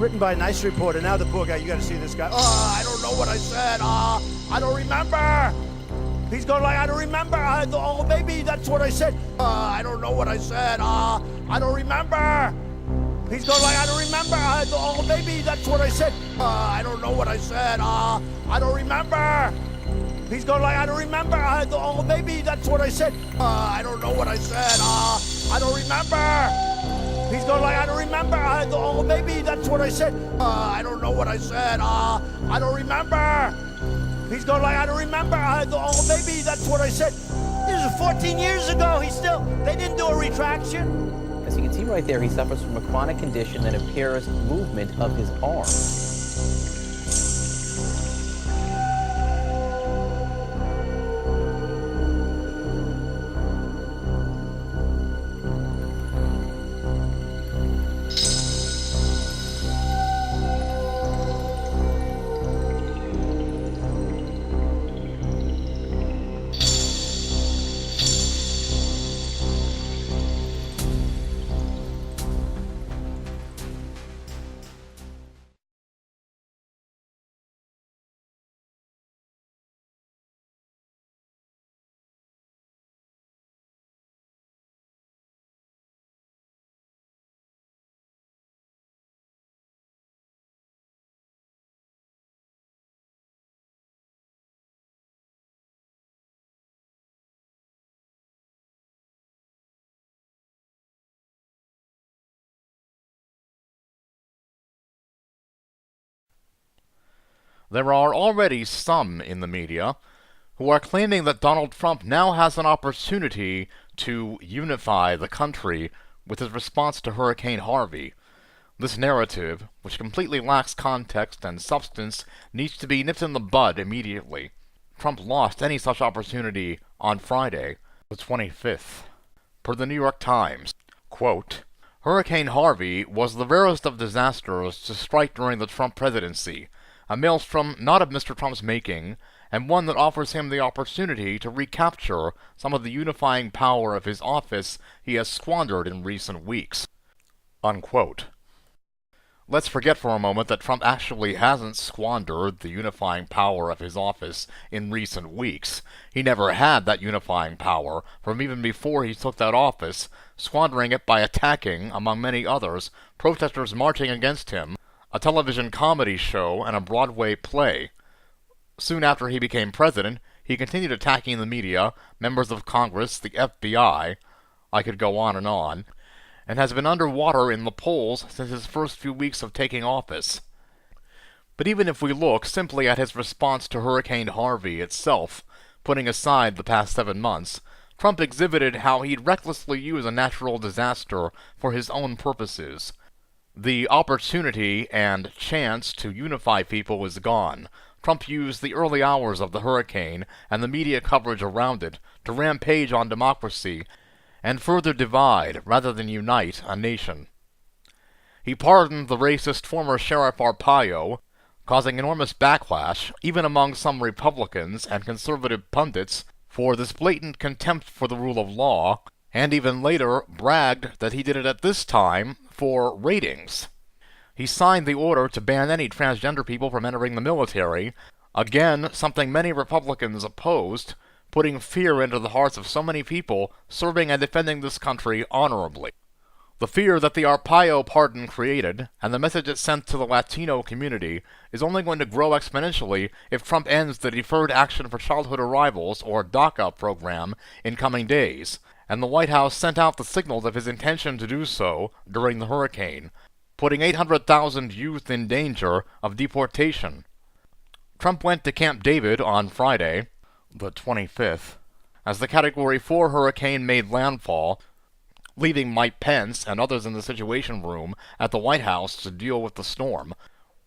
written by a nice reporter. Now the poor guy, you gotta see this guy. I don't know what I said. I don't remember. He's going like, I don't remember. Oh, maybe that's what I said. I don't know what I said. I don't remember. He's going like, I don't remember. Oh, maybe that's what I said. I don't know what I said. I don't remember. He's going like, I don't remember. Oh, maybe that's what I said. I don't know what I said. I don't remember. He's going like, I don't remember. Oh, maybe that's what I said. I don't know what I said. I don't remember. He's going like, I don't remember. Oh, maybe that's what I said. This is 14 years ago. They didn't do a retraction. As you can see right there, he suffers from a chronic condition that impairs movement of his arms. There are already some in the media who are claiming that Donald Trump now has an opportunity to unify the country with his response to Hurricane Harvey. This narrative, which completely lacks context and substance, needs to be nipped in the bud immediately. Trump lost any such opportunity on Friday, the 25th. Per the New York Times, quote, Hurricane Harvey was the rarest of disasters to strike during the Trump presidency, a maelstrom not of Mr. Trump's making, and one that offers him the opportunity to recapture some of the unifying power of his office he has squandered in recent weeks. Unquote. Let's forget for a moment that Trump actually hasn't squandered the unifying power of his office in recent weeks. He never had that unifying power from even before he took that office, squandering it by attacking, among many others, protesters marching against him, a television comedy show, and a Broadway play. Soon after he became president, he continued attacking the media, members of Congress, the FBI, I could go on, and has been underwater in the polls since his first few weeks of taking office. But even if we look simply at his response to Hurricane Harvey itself, putting aside the past 7 months, Trump exhibited how he'd recklessly use a natural disaster for his own purposes. The opportunity and chance to unify people is gone. Trump used the early hours of the hurricane and the media coverage around it to rampage on democracy and further divide rather than unite a nation. He pardoned the racist former Sheriff Arpaio, causing enormous backlash, even among some Republicans and conservative pundits, for this blatant contempt for the rule of law, and even later bragged that he did it at this time for ratings. He signed the order to ban any transgender people from entering the military, again something many Republicans opposed, putting fear into the hearts of so many people serving and defending this country honorably. The fear that the Arpaio pardon created, and the message it sent to the Latino community, is only going to grow exponentially if Trump ends the Deferred Action for Childhood Arrivals, or DACA, program in coming days, and the White House sent out the signals of his intention to do so during the hurricane, putting 800,000 youth in danger of deportation. Trump went to Camp David on Friday, the 25th, as the Category 4 hurricane made landfall, leaving Mike Pence and others in the Situation Room at the White House to deal with the storm,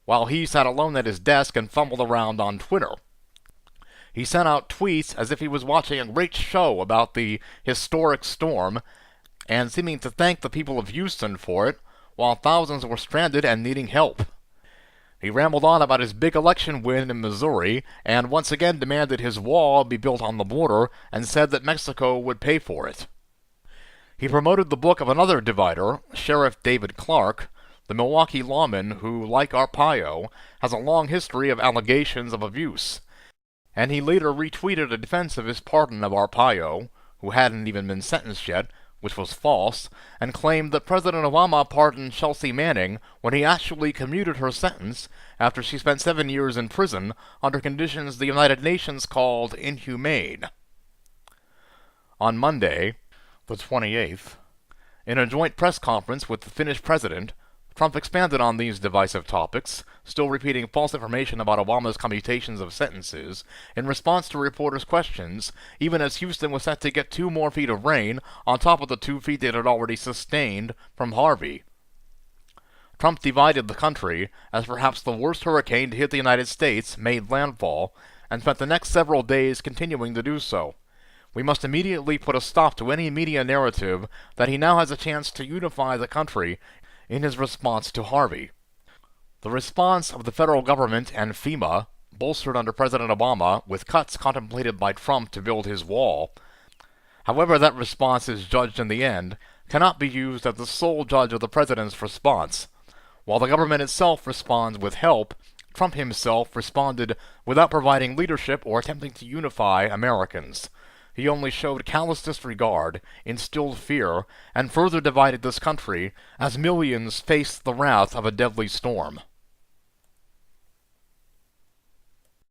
while he sat alone at his desk and fumbled around on Twitter. He sent out tweets as if he was watching a great show about the historic storm, and seeming to thank the people of Houston for it, while thousands were stranded and needing help. He rambled on about his big election win in Missouri, and once again demanded his wall be built on the border, and said that Mexico would pay for it. He promoted the book of another divider, Sheriff David Clark, the Milwaukee lawman who, like Arpaio, has a long history of allegations of abuse. And he later retweeted a defense of his pardon of Arpaio, who hadn't even been sentenced yet, which was false, and claimed that President Obama pardoned Chelsea Manning when he actually commuted her sentence after she spent 7 years in prison under conditions the United Nations called inhumane. On Monday, the 28th, in a joint press conference with the Finnish president, Trump expanded on these divisive topics, still repeating false information about Obama's commutations of sentences, in response to reporters' questions, even as Houston was set to get 2 more feet of rain on top of the 2 feet it had already sustained from Harvey. Trump divided the country as perhaps the worst hurricane to hit the United States made landfall, and spent the next several days continuing to do so. We must immediately put a stop to any media narrative that he now has a chance to unify the country in his response to Harvey. The response of the federal government and FEMA, bolstered under President Obama with cuts contemplated by Trump to build his wall, however that response is judged in the end, cannot be used as the sole judge of the president's response. While the government itself responds with help, Trump himself responded without providing leadership or attempting to unify Americans. He only showed callous disregard, instilled fear, and further divided this country as millions faced the wrath of a deadly storm.